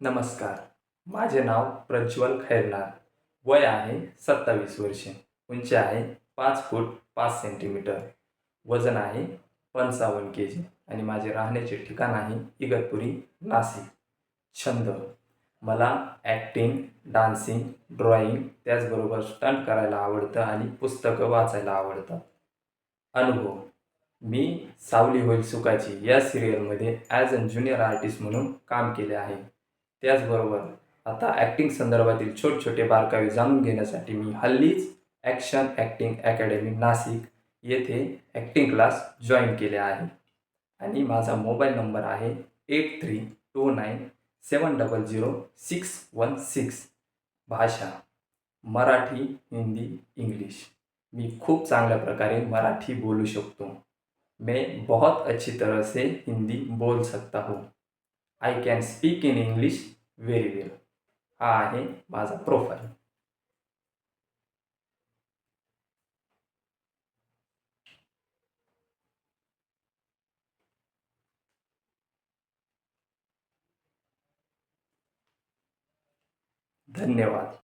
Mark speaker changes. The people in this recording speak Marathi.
Speaker 1: नमस्कार. माझे नाव प्रज्वल खैरनार. वय आहे 27 वर्षे. उंची आहे 5 फूट 5 सेंटीमीटर. वजन आहे 55 केजी आणि माझे राहण्याचे ठिकाण आहे इगतपुरी, नाशिक. छंद: मला ॲक्टिंग, डान्सिंग, ड्रॉइंग त्याचबरोबर स्टंट करायला आवडतं आणि पुस्तकं वाचायला आवडतात. अनुभव: मी सावली होईल सुखाची या सिरियलमध्ये ॲज अ ज्युनियर आर्टिस्ट म्हणून काम केले आहे. त्याचबरोबर आता ॲक्टिंग संदर्भातील छोटे बारकावे जाणून घेण्यासाठी मी हल्लीच ॲक्शन ॲक्टिंग अकॅडमी नाशिक येथे ॲक्टिंग क्लास जॉईन केले आहे. आणि माझा मोबाईल नंबर आहे 8329700616. भाषा: मराठी, हिंदी, इंग्लिश. मी खूप चांगल्या प्रकारे मराठी बोलू शकतो. मैं बहुत अच्छी तरह से हिंदी बोल सकता हूँ. I can speak in English very well. हा आहे माझा प्रोफाईल. धन्यवाद.